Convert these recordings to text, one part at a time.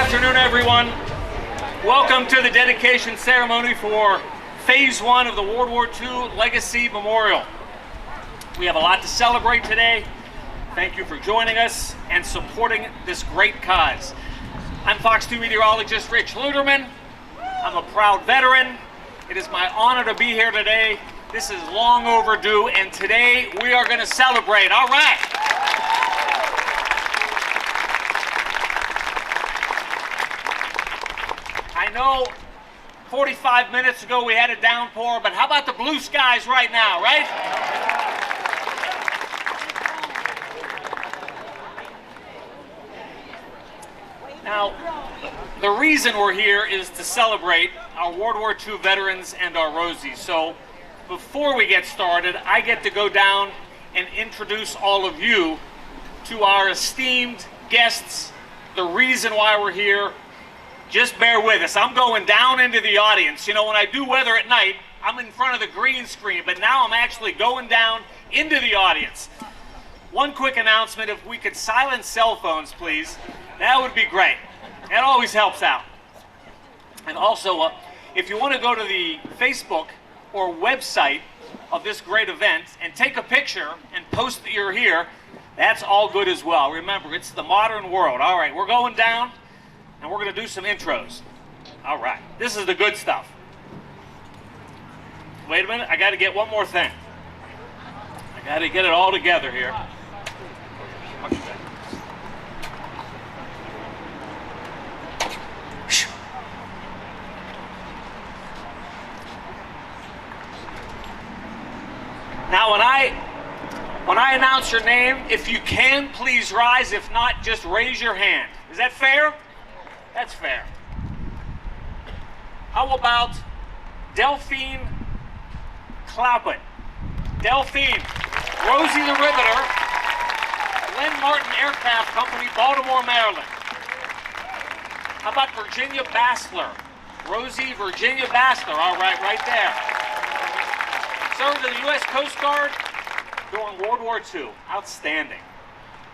afternoon, everyone. Welcome to the dedication ceremony for Phase 1 of the World War II Legacy Memorial. We have a lot to celebrate today. Thank you for joining us and supporting this great cause. I'm Fox 2 meteorologist Rich Luderman. I'm a proud veteran. It is my honor to be here today. This is long overdue, and today we are going to celebrate. All right. I know 45 minutes ago we had a downpour, but how about the blue skies right now, right? Now, the reason we're here is to celebrate our World War II veterans and our Rosies. So before we get started, I get to go down and introduce all of you to our esteemed guests, the reason why we're here. Just bear with us. I'm going down into the audience. You know, when I do weather at night, I'm in front of the green screen, but now I'm actually going down into the audience. One quick announcement, if we could silence cell phones, please, that would be great. That always helps out. And also, if you want to go to the Facebook or website of this great event and take a picture and post that you're here, that's all good as well. Remember, it's the modern world. All right, we're going down. And we're going to do some intros. All right, this is the good stuff. Wait a minute, I got to get one more thing. I got to get it all together here. Now, when I announce your name, if you can, please rise. If not, just raise your hand. Is that fair? That's fair. How about Delphine Clappett? Delphine, Rosie the Riveter, Glenn Martin Aircraft Company, Baltimore, Maryland. How about Virginia Bassler? Rosie Virginia Bassler, all right, right there. Served in the U.S. Coast Guard during World War II. Outstanding.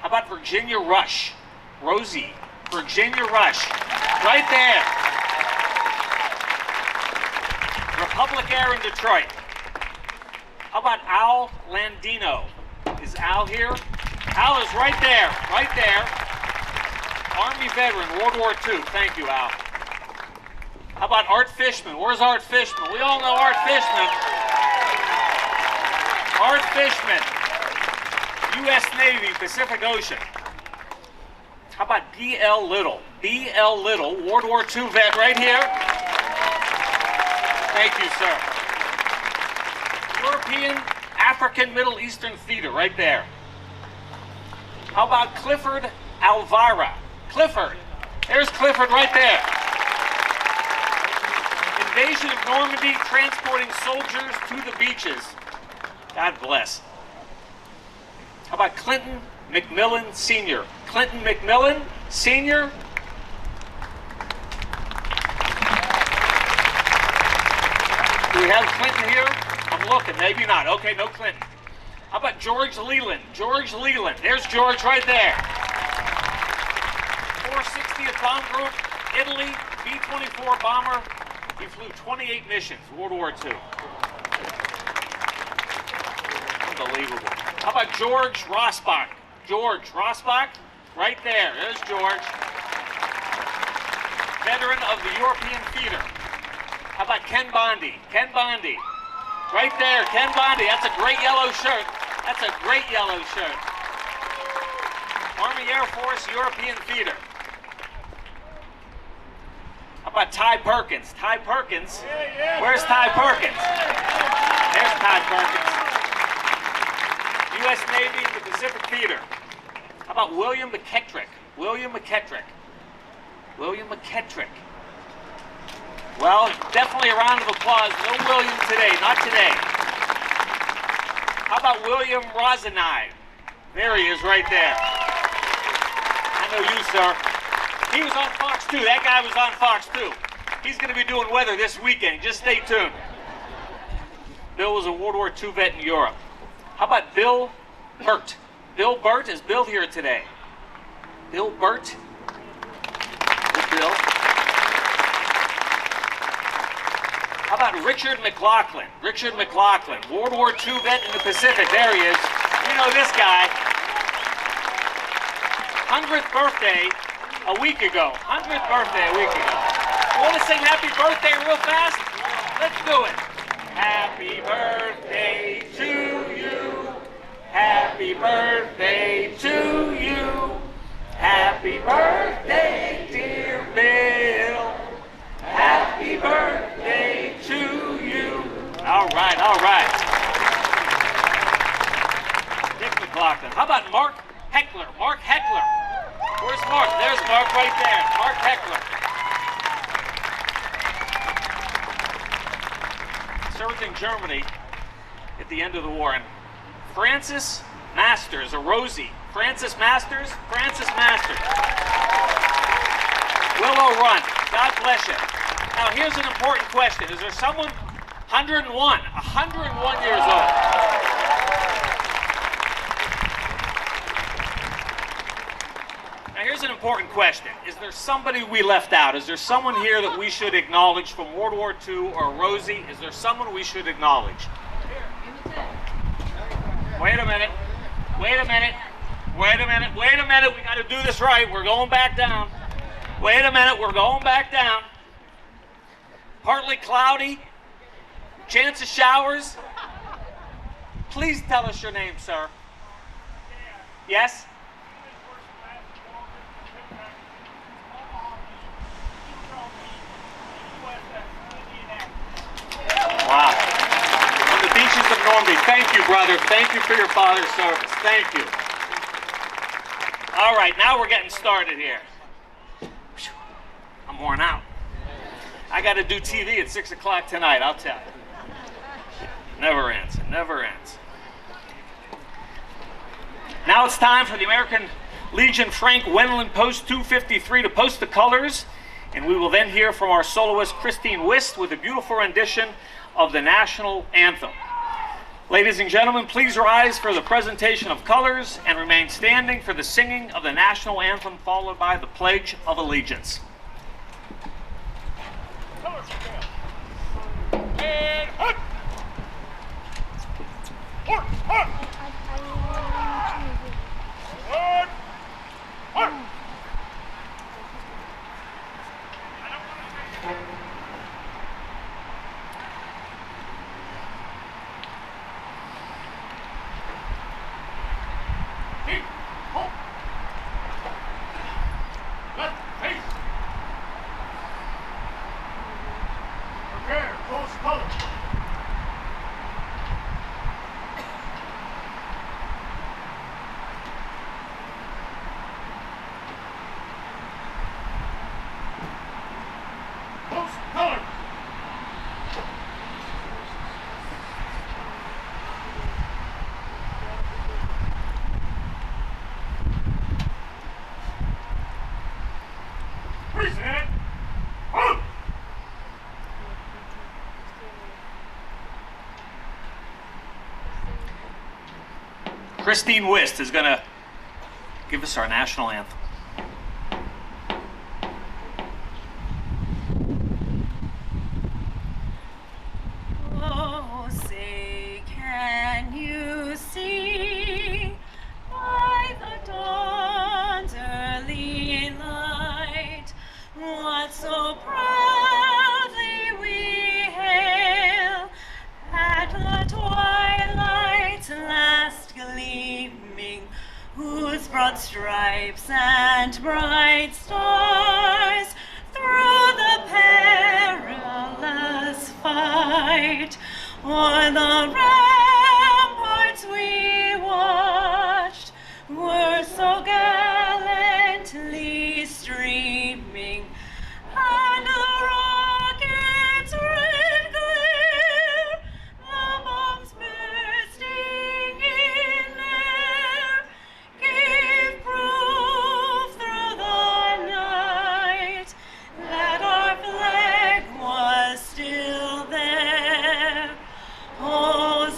How about Virginia Rush? Rosie Virginia Rush, right there. Republic Air in Detroit. How about Al Landino? Is Al here? Al is right there, right there. Army veteran, World War II. Thank you, Al. How about Art Fishman? Where's Art Fishman? We all know Art Fishman. Art Fishman, U.S. Navy, Pacific Ocean. How about B.L. Little? B.L. Little, World War II vet right here. Thank you, sir. European, African, Middle Eastern Theater right there. How about Clifford Alvara? Clifford. There's Clifford right there. Invasion of Normandy, transporting soldiers to the beaches. God bless. How about Clinton McMillan Sr.? Clinton McMillan Sr. Do we have Clinton here? I'm looking, maybe not. Okay, no Clinton. How about George Leland? George Leland. There's George right there. 460th Bomb Group, Italy, B-24 bomber. He flew 28 missions, World War II. Unbelievable. How about George Rossbach? George Rossbach, right there. There's George. Veteran of the European Theater. How about Ken Bondi? Ken Bondi, right there. Ken Bondi. That's a great yellow shirt. That's a great yellow shirt. Army Air Force European Theater. How about Ty Perkins? Ty Perkins. Where's Ty Perkins? There's Ty Perkins. U.S. Navy, the Pacific Theater. How about William McKettrick? William McKettrick. William McKettrick. Well, definitely a round of applause. No William today, not today. How about William Rosenai? There he is right there. I know you, sir. He was on Fox 2. That guy was on Fox 2. He's going to be doing weather this weekend. Just stay tuned. Bill was a World War II vet in Europe. How about Bill Burt? Bill Burt, is Bill here today? Bill Burt? Bill. How about Richard McLaughlin? Richard McLaughlin, World War II vet in the Pacific. There he is. You know this guy. 100th birthday a week ago. 100th birthday a week ago. You want to sing happy birthday real fast? Let's do it. Happy birthday to you. Happy birthday to you. Happy birthday, dear Bill. Happy birthday to you. All right, all right. Dick McLaughlin. How about Mark Heckler? Mark Heckler. Where's Mark? There's Mark right there. Mark Heckler. Served in Germany at the end of the war. And Francis Masters, or Rosie. Francis Masters. Francis Masters. Willow Run. God bless you. Now, here's an important question. Is there someone 101 years old? Now, here's an important question. Is there somebody we left out? Is there someone here that we should acknowledge from World War II or Rosie? Is there someone we should acknowledge? Wait a minute. Wait a minute. Wait a minute. Wait a minute. We got to do this right. We're going back down. Wait a minute. We're going back down. Partly cloudy. Chance of showers. Please tell us your name, sir. Yes? Wow. On the beaches of Normandy. Thank you, brother. Thank you for your father's service. Thank you. All right, now we're getting started here. I'm worn out. I got to do TV at 6 o'clock tonight, I'll tell you. Never ends. It never ends. Now it's time for the American Legion Frank Wendland Post 253 to post the colors, and we will then hear from our soloist Christine Wist with a beautiful rendition of the national anthem. Ladies and gentlemen, please rise for the presentation of colors and remain standing for the singing of the national anthem, followed by the Pledge of Allegiance. And hut! Hut! Hut! Hut! Hut! Keep! Halt! Left! Face! Prepare! Close color! Christine Wist is going to give us our national anthem. Oh, say, can you see by the dawn's early light what so proudly we hail at the twilight's last gleaming, whose broad stripes and bright stars through the perilous fight o'er the ramparts we watched were so gallantly streaming, and the rockets' red glare, the bombs bursting in air, gave proof through the night that our flag was still there. Oh,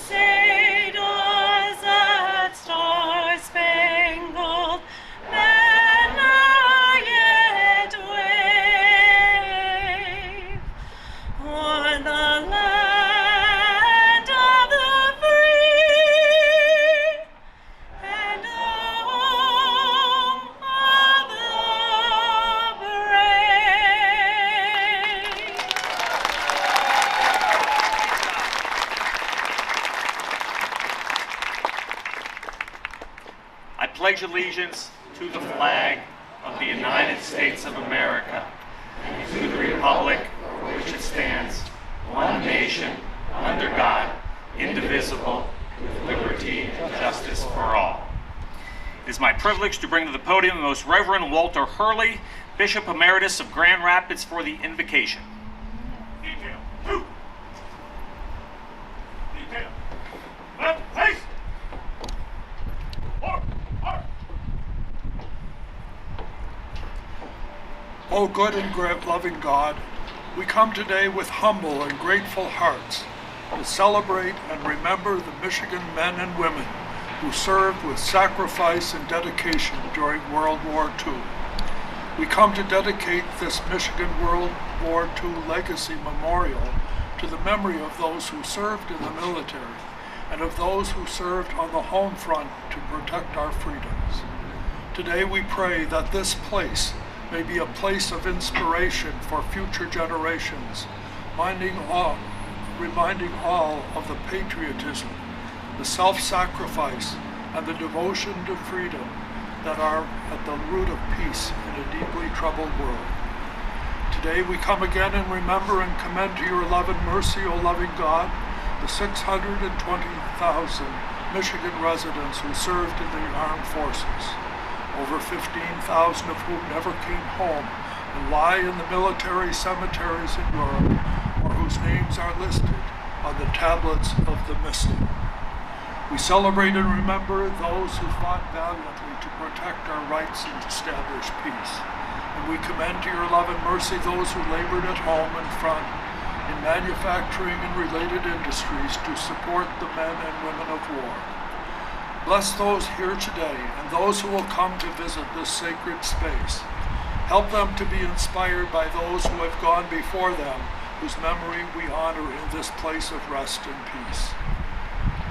pledge allegiance to the flag of the United States of America, and to the republic for which it stands, one nation, under God, indivisible, with liberty and justice for all. It is my privilege to bring to the podium the Most Reverend Walter Hurley, Bishop Emeritus of Grand Rapids, for the invocation. Detail. Two. Detail. Left, face. O good and great loving God, we come today with humble and grateful hearts to celebrate and remember the Michigan men and women who served with sacrifice and dedication during World War II. We come to dedicate this Michigan World War II Legacy Memorial to the memory of those who served in the military and of those who served on the home front to protect our freedoms. Today we pray that this place may be a place of inspiration for future generations, reminding all of the patriotism, the self-sacrifice, and the devotion to freedom that are at the root of peace in a deeply troubled world. Today we come again and remember and commend to your love and mercy, O loving God, the 620,000 Michigan residents who served in the armed forces, over 15,000 of whom never came home and lie in the military cemeteries in Europe, or whose names are listed on the tablets of the missing. We celebrate and remember those who fought valiantly to protect our rights and establish peace. And we commend to your love and mercy those who labored at home and front in manufacturing and related industries to support the men and women of war. Bless those here today and those who will come to visit this sacred space. Help them to be inspired by those who have gone before them, whose memory we honor in this place of rest and peace.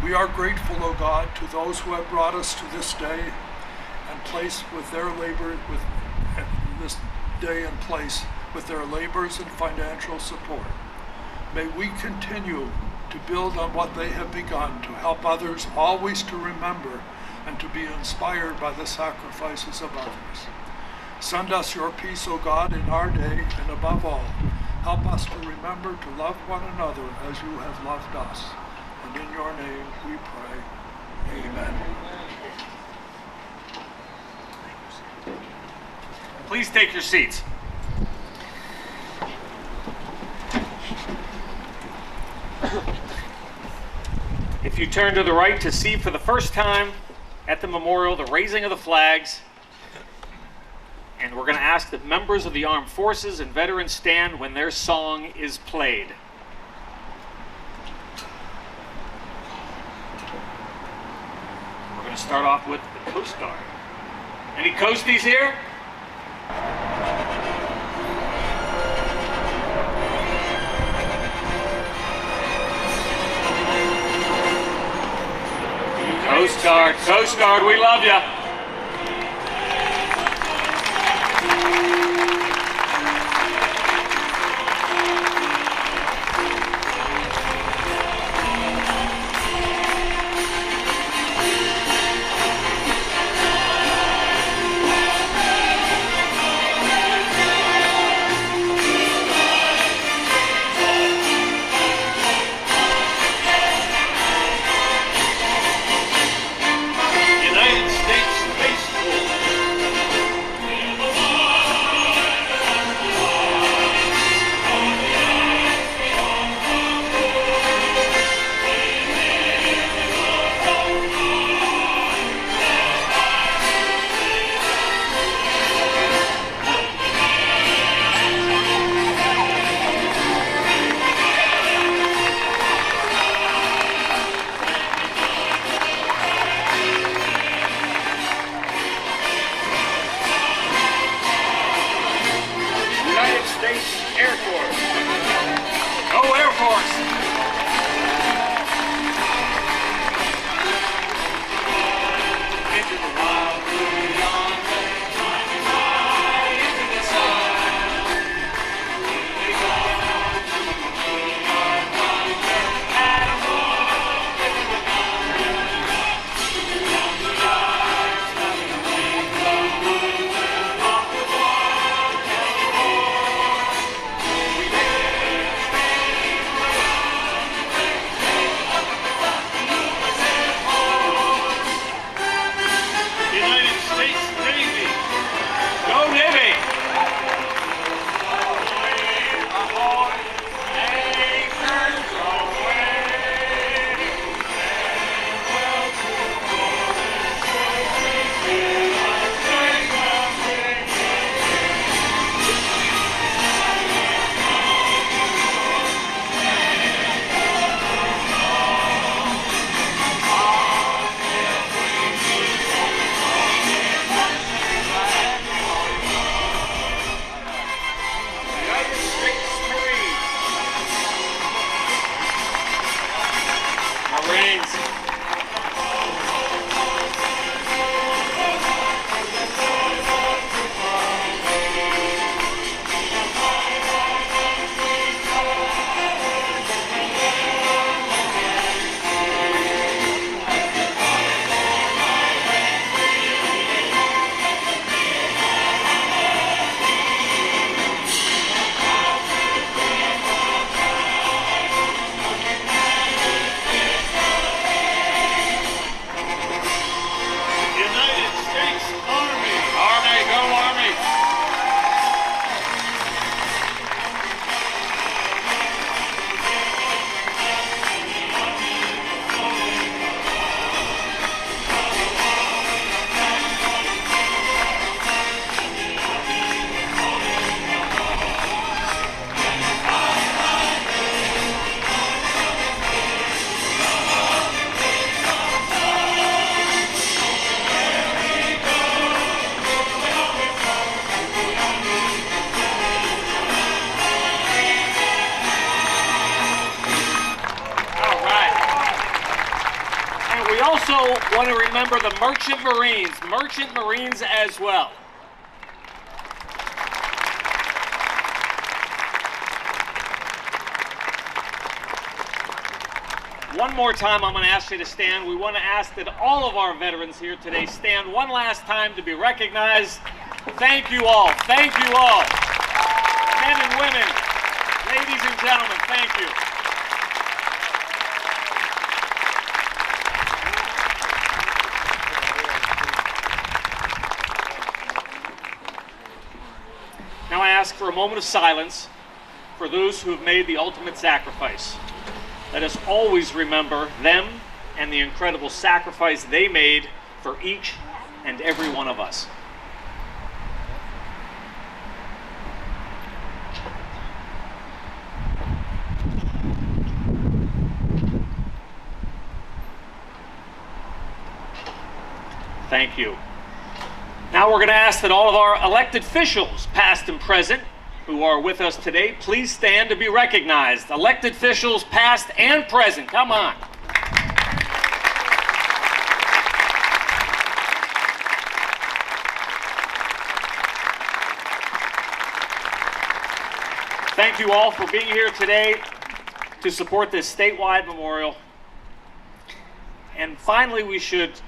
We are grateful, O God, to those who have brought us to this day and place with their labor, this day and place with their labors and financial support. May we continue to build on what they have begun, to help others always to remember and to be inspired by the sacrifices of others. Send us your peace, O God, in our day, and above all, help us to remember to love one another as you have loved us. And in your name we pray. Amen. Please take your seats. If you turn to the right to see for the first time at the memorial the raising of the flags, and we're going to ask that members of the armed forces and veterans stand when their song is played. We're going to start off with the Coast Guard. Any Coasties here? Coast Guard, we love you. United States also want to remember the Merchant Marines as well. One more time, I'm going to ask you to stand. We want to ask that all of our veterans here today stand one last time to be recognized. Thank you all. Thank you all. Men and women, ladies and gentlemen, thank you. Now I ask for a moment of silence for those who have made the ultimate sacrifice. Let us always remember them and the incredible sacrifice they made for each and every one of us. Thank you. Now we're going to ask that all of our elected officials, past and present, who are with us today, please stand to be recognized. Elected officials, past and present, come on. Thank you all for being here today to support this statewide memorial. And finally, we should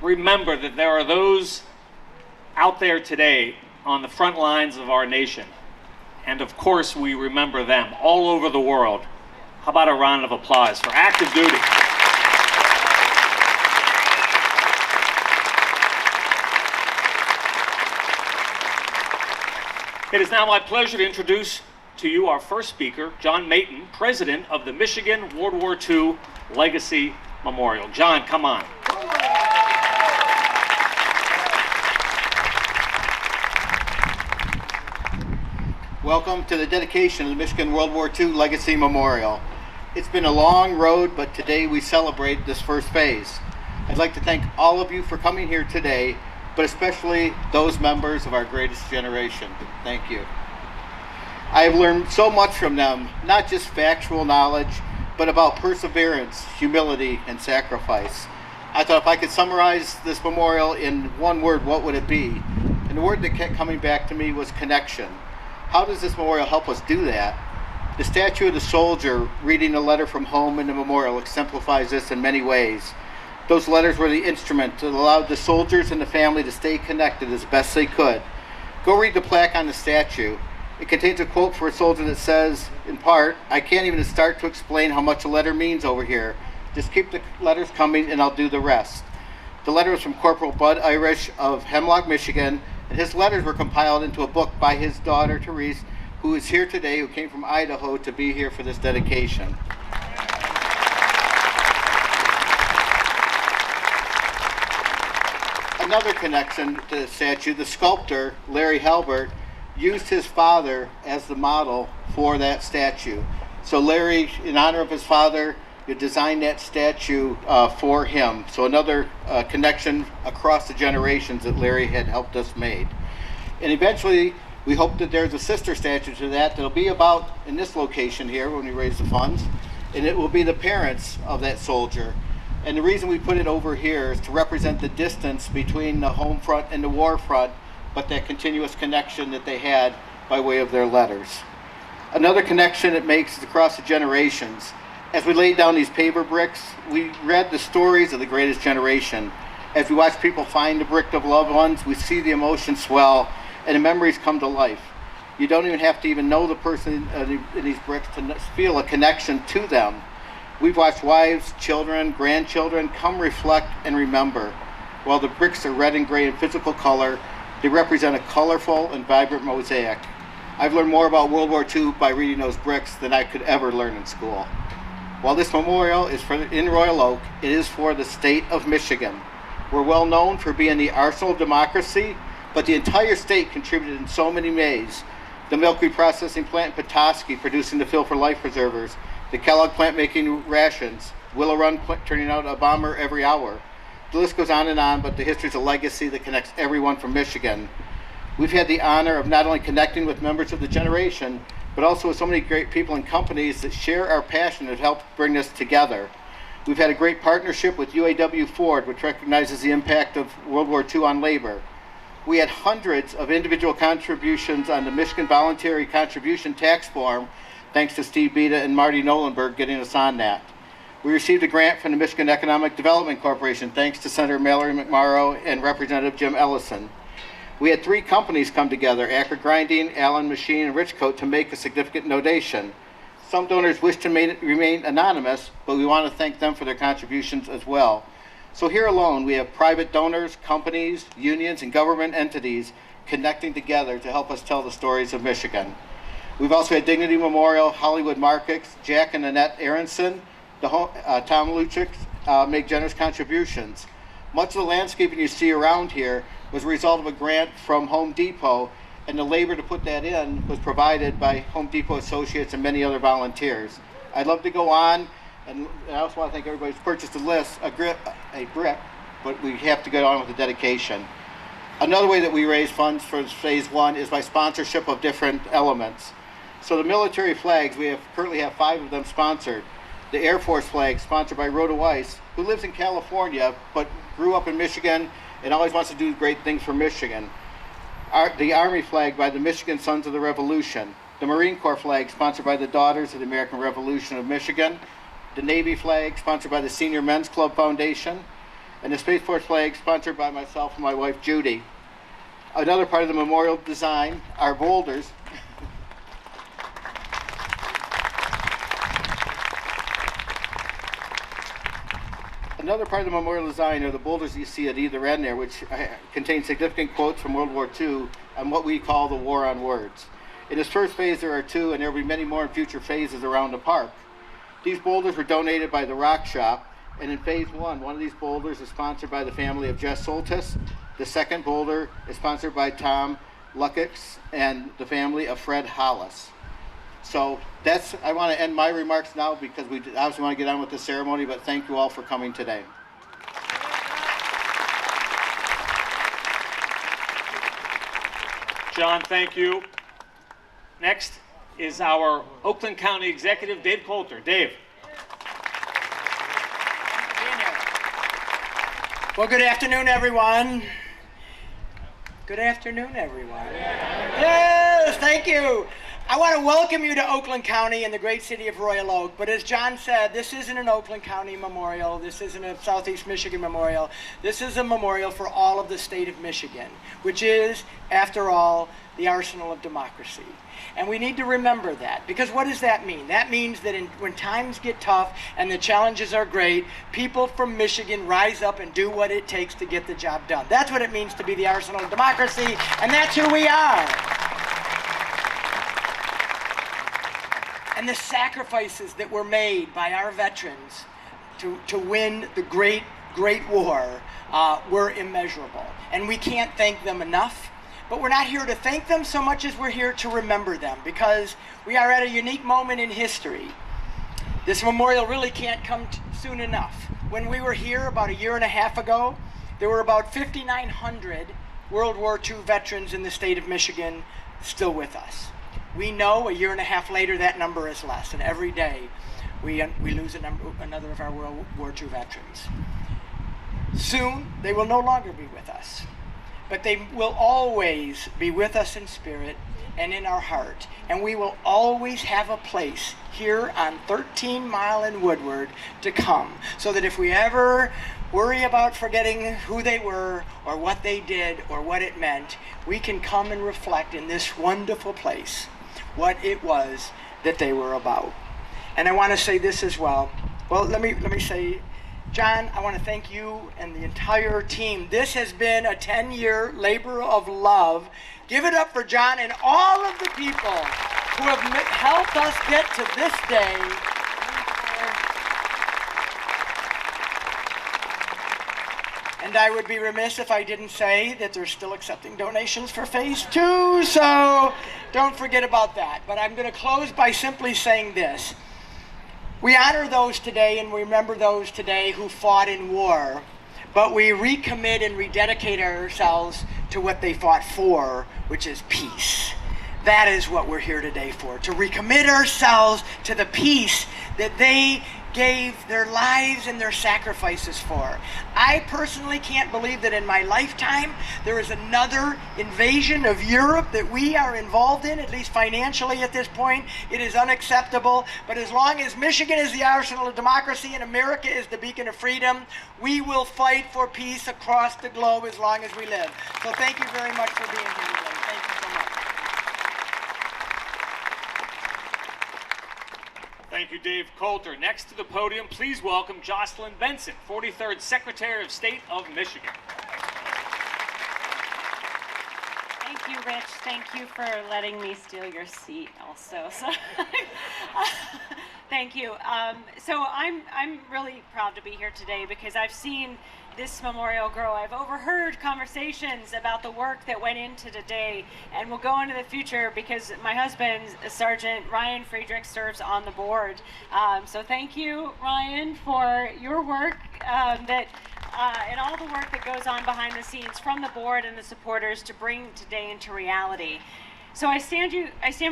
remember that there are those out there today on the front lines of our nation. And of course, we remember them all over the world. How about a round of applause for active duty? It is now my pleasure to introduce to you our first speaker, John Mayton, president of the Michigan World War II Legacy Memorial. John, come on. Welcome to the dedication of the Michigan World War II Legacy Memorial. It's been a long road, but today we celebrate this first phase. I'd like to thank all of you for coming here today, but especially those members of our greatest generation. Thank you. I have learned so much from them, not just factual knowledge, but about perseverance, humility, and sacrifice. I thought if I could summarize this memorial in one word, what would it be? And the word that kept coming back to me was connection. How does this memorial help us do that? The statue of the soldier reading a letter from home in the memorial exemplifies this in many ways. Those letters were the instrument that allowed the soldiers and the family to stay connected as best they could. Go read the plaque on the statue. It contains a quote for a soldier that says, in part, "I can't even start to explain how much a letter means over here. Just keep the letters coming and I'll do the rest." The letter was from Corporal Bud Irish of Hemlock, Michigan, and his letters were compiled into a book by his daughter, Therese, who is here today, who came from Idaho to be here for this dedication. Another connection to the statue, the sculptor, Larry Halbert, used his father as the model for that statue. So Larry, in honor of his father, designed that statue for him. So another connection across the generations that Larry had helped us make. And eventually, we hope that there's a sister statue to that that'll be about in this location here when we raise the funds, and it will be the parents of that soldier. And the reason we put it over here is to represent the distance between the home front and the war front, but that continuous connection that they had by way of their letters. Another connection it makes is across the generations. As we laid down these paver bricks, we read the stories of the greatest generation. As we watch people find the brick of loved ones, we see the emotions swell and the memories come to life. You don't even have to even know the person in these bricks to feel a connection to them. We've watched wives, children, grandchildren come reflect and remember. While the bricks are red and gray in physical color, they represent a colorful and vibrant mosaic. I've learned more about World War II by reading those bricks than I could ever learn in school. While this memorial is in Royal Oak, it is for the state of Michigan. We're well known for being the arsenal of democracy, but the entire state contributed in so many ways. The milk reprocessing plant in Petoskey producing the fill for life preservers, the Kellogg plant making rations, Willow Run turning out a bomber every hour. The list goes on, but the history is a legacy that connects everyone from Michigan. We've had the honor of not only connecting with members of the generation, but also with so many great people and companies that share our passion and help bring this together. We've had a great partnership with UAW Ford, which recognizes the impact of World War II on labor. We had hundreds of individual contributions on the Michigan Voluntary Contribution Tax Form, thanks to Steve Beta and Marty Nolenberg getting us on that. We received a grant from the Michigan Economic Development Corporation, thanks to Senator Mallory McMorrow and Representative Jim Ellison. We had 3 companies come together, Acker Grinding, Allen Machine, and Richcoat, to make a significant donation. Some donors wish to remain anonymous, but we want to thank them for their contributions as well. So here alone, we have private donors, companies, unions, and government entities connecting together to help us tell the stories of Michigan. We've also had Dignity Memorial, Hollywood Markets, Jack and Annette Aronson, Tom Luchik make generous contributions. Much of the landscaping you see around here was a result of a grant from Home Depot, and the labor to put that in was provided by Home Depot associates and many other volunteers. I'd love to go on, and I also want to thank everybody who's purchased a brick, but we have to go on with the dedication. Another way that we raise funds for phase 1 is by sponsorship of different elements. So the military flags, we currently have 5 of them sponsored. The Air Force flag, sponsored by WWII, who lives in California but grew up in Michigan and always wants to do great things for Michigan. The Army flag by the Michigan Sons of the Revolution. The Marine Corps flag, sponsored by the Daughters of the American Revolution of Michigan. The Navy flag, sponsored by the Senior Men's Club Foundation. And the Space Force flag, sponsored by myself and my wife, Judy. Another part of the memorial design are boulders. Another part of the memorial design are the boulders you see at either end there, which contain significant quotes from World War II on what we call the War on Words. In this first phase, there are 2, and there will be many more in future phases around the park. These boulders were donated by the WROK shop, and in phase 1 of these boulders is sponsored by the family of Jess Soltis. The second boulder is sponsored by Tom Luckix and the family of Fred Hollis. So I want to end my remarks now because we obviously want to get on with the ceremony, but thank you all for coming today. John, thank you. Next is our Oakland County Executive, Dave Coulter. Dave. Well, good afternoon, everyone. Good afternoon, everyone. Yes, thank you. I want to welcome you to Oakland County and the great city of Royal Oak. But as John said, this isn't an Oakland County memorial. This isn't a Southeast Michigan memorial. This is a memorial for all of the state of Michigan, which is, after all, the arsenal of democracy. And we need to remember that, because what does that mean? That means that when times get tough and the challenges are great, people from Michigan rise up and do what it takes to get the job done. That's what it means to be the arsenal of democracy, and that's who we are. And the sacrifices that were made by our veterans to win the great war were immeasurable. And we can't thank them enough. But we're not here to thank them so much as we're here to remember them, because we are at a unique moment in history. This memorial really can't come soon enough. When we were here about a year and a half ago, there were about 5,900 World War II veterans in the state of Michigan still with us. We know a year and a half later that number is less, and every day we lose another of our World War II veterans. Soon they will no longer be with us, but they will always be with us in spirit and in our heart, and we will always have a place here on 13 Mile and Woodward to come, so that if we ever worry about forgetting who they were or what they did or what it meant, we can come and reflect in this wonderful place what it was that they were about. And I want to say this as well. Well, let me say, John, I want to thank you and the entire team. This has been a 10-year labor of love. Give it up for John and all of the people who have helped us get to this day. And I would be remiss if I didn't say that they're still accepting donations for phase 2, so don't forget about that. But I'm going to close by simply saying this. We honor those today and we remember those today who fought in war, but we recommit and rededicate ourselves to what they fought for, which is peace. That is what we're here today for, to recommit ourselves to the peace that they gave their lives and their sacrifices for. I personally can't believe that in my lifetime there is another invasion of Europe that we are involved in, at least financially at this point. It is unacceptable, but as long as Michigan is the arsenal of democracy and America is the beacon of freedom, we will fight for peace across the globe as long as we live. So thank you very much for being here today. Thank you so much. Thank you, Dave Coulter. Next to the podium, please welcome Jocelyn Benson, 43rd Secretary of State of Michigan. Thank you, Rich. Thank you for letting me steal your seat also. So, thank you. So I'm really proud to be here today because I've seen this memorial grow. I've overheard conversations about the work that went into today and will go into the future because my husband, Sergeant Ryan Friedrich, serves on the board. So thank you, Ryan, for your work and all the work that goes on behind the scenes from the board and the supporters to bring today into reality. So I stand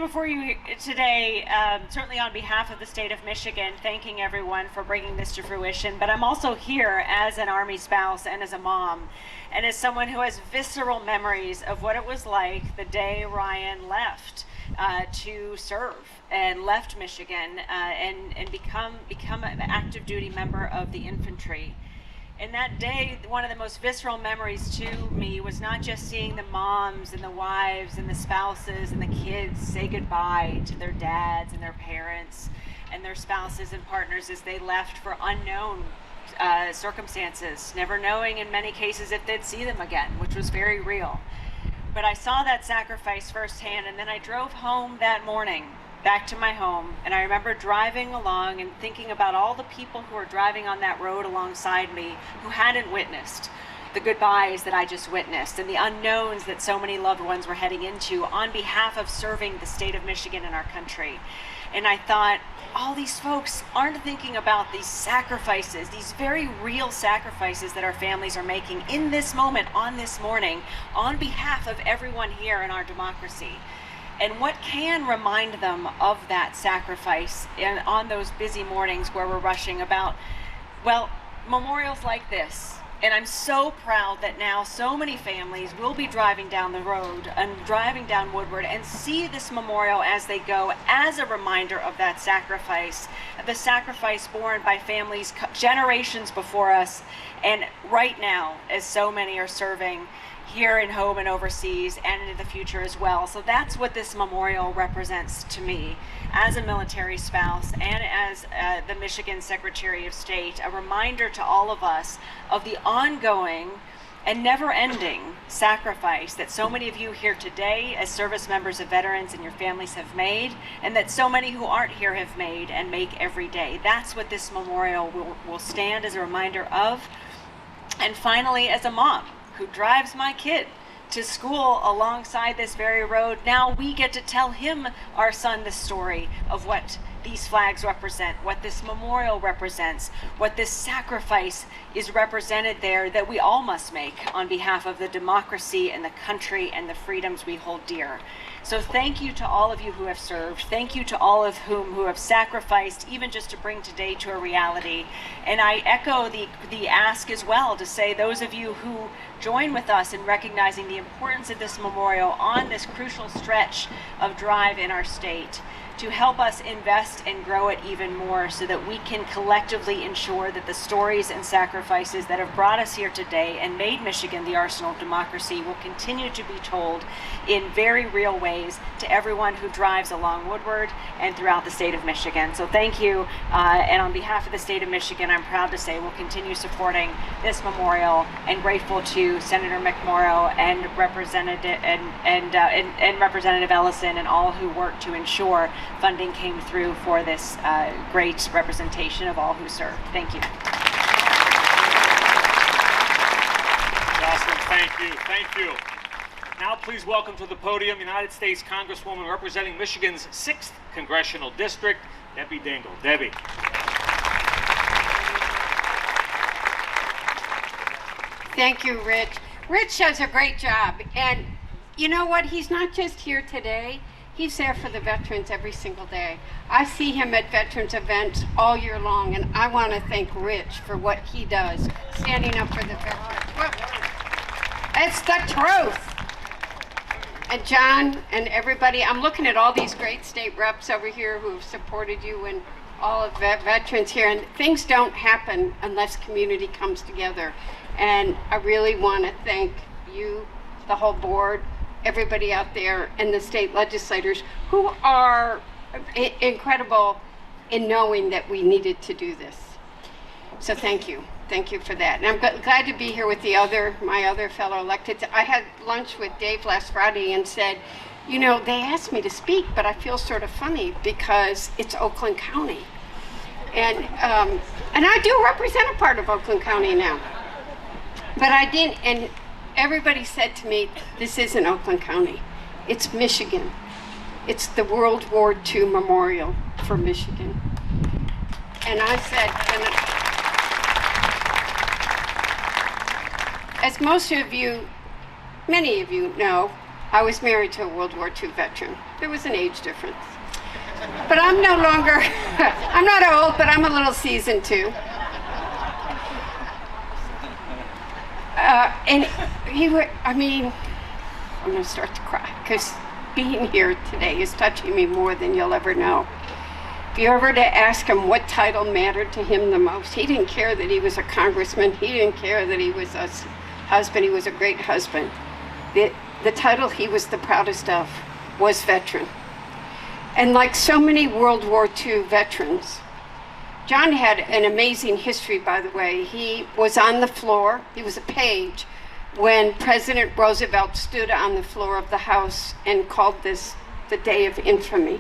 before you today, certainly on behalf of the state of Michigan, thanking everyone for bringing this to fruition, but I'm also here as an Army spouse and as a mom, and as someone who has visceral memories of what it was like the day Ryan left to serve and left Michigan and become an active duty member of the infantry. And that day, one of the most visceral memories to me was not just seeing the moms and the wives and the spouses and the kids say goodbye to their dads and their parents and their spouses and partners as they left for unknown circumstances, never knowing in many cases if they'd see them again, which was very real. But I saw that sacrifice firsthand, and then I drove home that morning back to my home, and I remember driving along and thinking about all the people who were driving on that road alongside me who hadn't witnessed the goodbyes that I just witnessed and the unknowns that so many loved ones were heading into on behalf of serving the state of Michigan and our country. And I thought, all these folks aren't thinking about these sacrifices, these very real sacrifices that our families are making in this moment, on this morning, on behalf of everyone here in our democracy. And what can remind them of that sacrifice on those busy mornings where we're rushing about, well, memorials like this. And I'm so proud that now so many families will be driving down the road and driving down Woodward and see this memorial as they go as a reminder of that sacrifice, the sacrifice borne by families generations before us, and right now as so many are serving here in home and overseas and into the future as well. So that's what this memorial represents to me as a military spouse and as the Michigan Secretary of State, a reminder to all of us of the ongoing and never-ending sacrifice that so many of you here today as service members of veterans and your families have made, and that so many who aren't here have made and make every day. That's what this memorial will stand as a reminder of. And finally, as a mom who drives my kid to school alongside this very road, now we get to tell him, our son, the story of what these flags represent, what this memorial represents, what this sacrifice is represented there that we all must make on behalf of the democracy and the country and the freedoms we hold dear. So thank you to all of you who have served. Thank you to all of whom who have sacrificed, even just to bring today to a reality. And I echo the ask as well to say those of you who join with us in recognizing the importance of this memorial on this crucial stretch of drive in our state, to help us invest and grow it even more so that we can collectively ensure that the stories and sacrifices that have brought us here today and made Michigan the arsenal of democracy will continue to be told in very real ways to everyone who drives along Woodward and throughout the state of Michigan. So thank you, and on behalf of the state of Michigan, I'm proud to say we'll continue supporting this memorial, and grateful to Senator McMorrow and Representative Representative Ellison and all who worked to ensure funding came through for this great representation of all who served. Thank you. Jocelyn, thank you. Thank you. Now please welcome to the podium United States Congresswoman representing Michigan's 6th Congressional District, Debbie Dingell. Debbie. Thank you, Rich. Rich does a great job. And you know what? He's not just here today. He's there for the veterans every single day. I see him at veterans events all year long, and I want to thank Rich for what he does, standing up for the veterans. Well, it's the truth. And John and everybody, I'm looking at all these great state reps over here who have supported you and all of the veterans here, and things don't happen unless community comes together. And I really want to thank you, the whole board, everybody out there, and the state legislators who are incredible in knowing that we needed to do this. So thank you. Thank you for that. And I'm glad to be here with my other fellow electeds. I had lunch with Dave last Friday and said, you know, they asked me to speak, but I feel sort of funny because it's Oakland County. And I do represent a part of Oakland County now. But I didn't, and everybody said to me, this isn't Oakland County, it's Michigan. It's the World War II Memorial for Michigan. And I said, as most of you, many of you know, I was married to a World War II veteran. There was an age difference. But I'm no longer, I'm not old, but I'm a little seasoned too. And I'm gonna start to cry because being here today is touching me more than you'll ever know. If you ever to ask him what title mattered to him the most, he didn't care that he was a congressman. He didn't care that he was a husband. He was a great husband. The title he was the proudest of was veteran. And like so many World War II veterans, John had an amazing history, by the way. He was on the floor, he was a page, when President Roosevelt stood on the floor of the House and called this the Day of Infamy.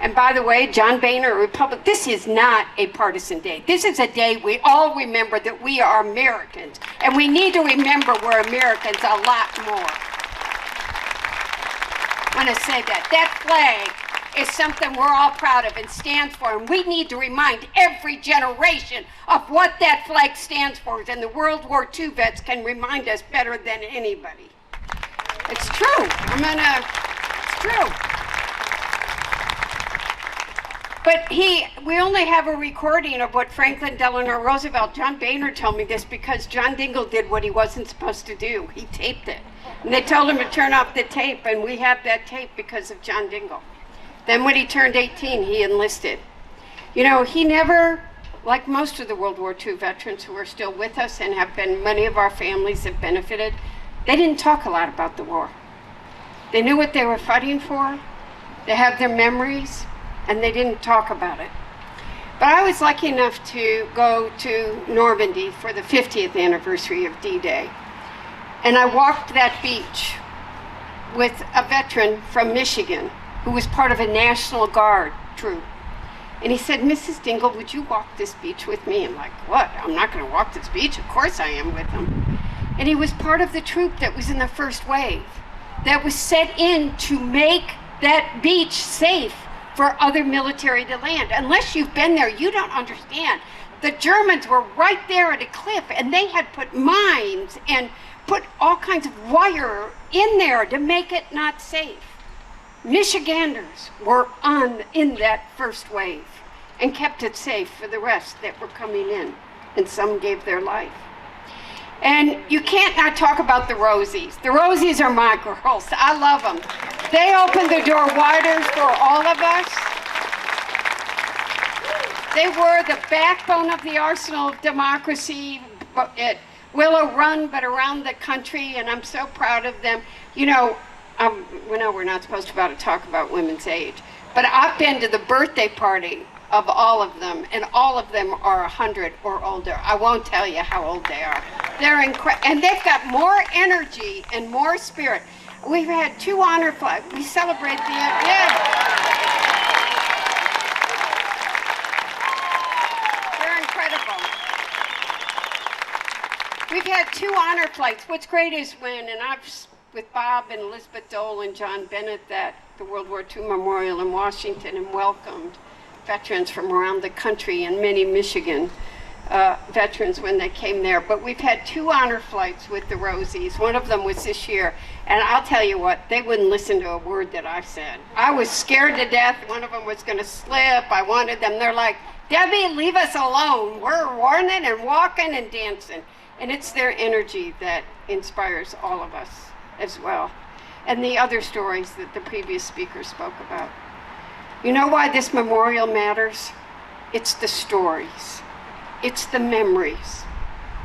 And by the way, John Boehner, Republic, this is not a partisan day. This is a day we all remember that we are Americans. And we need to remember we're Americans a lot more. I want to say that. That flag is something we're all proud of and stands for. And we need to remind every generation of what that flag stands for. And the World War II vets can remind us better than anybody. It's true. It's true. But we only have a recording of what Franklin Delano Roosevelt, John Boehner told me this because John Dingell did what he wasn't supposed to do. He taped it. And they told him to turn off the tape, and we have that tape because of John Dingell. Then when he turned 18, he enlisted. You know, he never, like most of the World War II veterans who are still with us and have been, many of our families have benefited, they didn't talk a lot about the war. They knew what they were fighting for. They have their memories, and they didn't talk about it. But I was lucky enough to go to Normandy for the 50th anniversary of D-Day. And I walked that beach with a veteran from Michigan who was part of a National Guard troop. And he said, Mrs. Dingell, would you walk this beach with me? I'm like, what? I'm not gonna walk this beach? Of course I am with him. And he was part of the troop that was in the first wave, that was set in to make that beach safe for other military to land. Unless you've been there, you don't understand. The Germans were right there at a cliff, and they had put mines and put all kinds of wire in there to make it not safe. Michiganders were in that first wave and kept it safe for the rest that were coming in, and some gave their life. And you can't not talk about the Rosies. The Rosies are my girls. I love them. They opened the door wider for all of us. They were the backbone of the arsenal of democracy at Willow Run, but around the country, and I'm so proud of them. You know, we know we're not supposed to talk about women's age, but I've been to the birthday party of all of them, and all of them are 100 or older. I won't tell you how old they are. They're incredible, and they've got more energy and more spirit. We've had 2 honor flags. We celebrate the They're incredible. We've had 2 honor flights. What's great is when, and I've with Bob and Elizabeth Dole and John Bennett, that the World War II Memorial in Washington, and welcomed veterans from around the country and many Michigan veterans when they came there. But we've had 2 honor flights with the Rosies. One of them was this year. And I'll tell you what, they wouldn't listen to a word that I said. I was scared to death. One of them was going to slip. I wanted them. They're like, Debbie, leave us alone. We're running and walking and dancing. And it's their energy that inspires all of us as well. And the other stories that the previous speaker spoke about. You know why this memorial matters? It's the stories. It's the memories.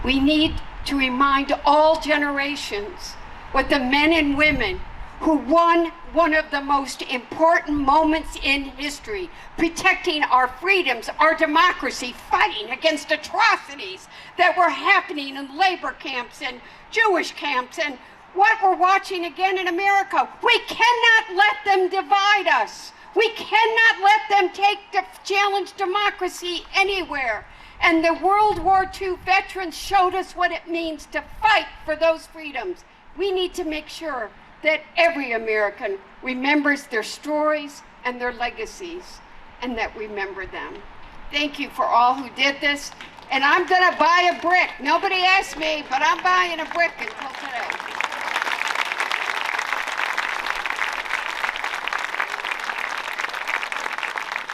We need to remind all generations what the men and women who won one of the most important moments in history, protecting our freedoms, our democracy, fighting against atrocities that were happening in labor camps and Jewish camps and what we're watching again in America. We cannot let them divide us. We cannot let them challenge democracy anywhere. And the World War II veterans showed us what it means to fight for those freedoms. We need to make sure that every American remembers their stories and their legacies, and that we remember them. Thank you for all who did this. And I'm gonna buy a brick. Nobody asked me, but I'm buying a brick until today.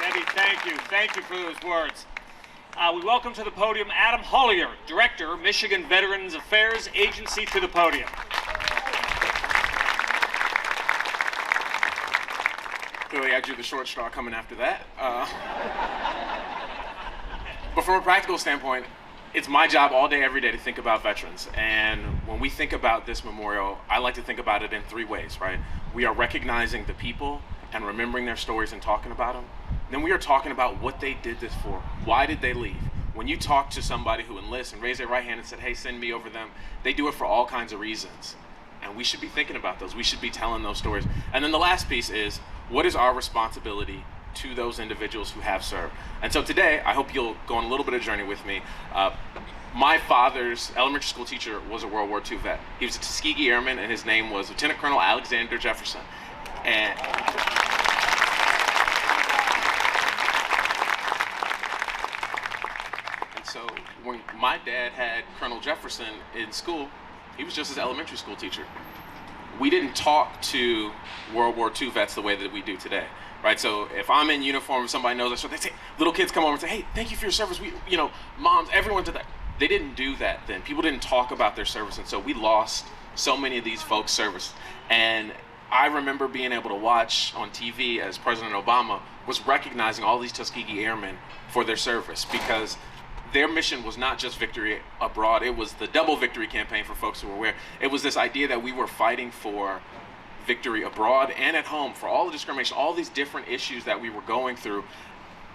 Debbie, thank you. Thank you for those words. We welcome to the podium Adam Hollier, Director, Michigan Veterans Affairs Agency, to the podium. Clearly, I drew the short straw coming after that. But from a practical standpoint, it's my job all day, every day to think about veterans. And when we think about this memorial, I like to think about it in 3 ways, right? We are recognizing the people and remembering their stories and talking about them. Then we are talking about what they did this for. Why did they leave? When you talk to somebody who enlists and raised their right hand and said, hey, send me over them, they do it for all kinds of reasons. And we should be thinking about those. We should be telling those stories. And then the last piece is, what is our responsibility to those individuals who have served? And so today, I hope you'll go on a little bit of a journey with me. My father's elementary school teacher was a World War II vet. He was a Tuskegee Airman, and his name was Lieutenant Colonel Alexander Jefferson. And so when my dad had Colonel Jefferson in school, he was just his elementary school teacher. We didn't talk to World War II vets the way that we do today, right? So if I'm in uniform, somebody knows us, so they say, little kids come over and say, hey, thank you for your service. We, moms, everyone did that. They didn't do that then. People didn't talk about their service, and so we lost so many of these folks' service. And I remember being able to watch on TV as President Obama was recognizing all these Tuskegee Airmen for their service, because their mission was not just victory abroad. It was the double victory campaign, for folks who were aware. It was this idea that we were fighting for victory abroad and at home, for all the discrimination, all these different issues that we were going through.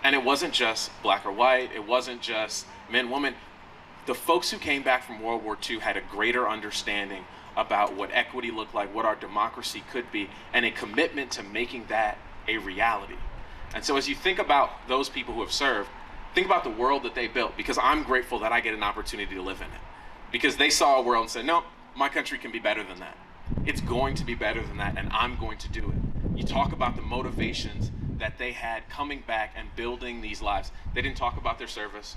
And it wasn't just black or white. It wasn't just men, women. The folks who came back from World War II had a greater understanding about what equity looked like, what our democracy could be, and a commitment to making that a reality. And so as you think about those people who have served, think about the world that they built, because I'm grateful that I get an opportunity to live in it. Because they saw a world and said, no, my country can be better than that. It's going to be better than that, and I'm going to do it. You talk about the motivations that they had coming back and building these lives. They didn't talk about their service.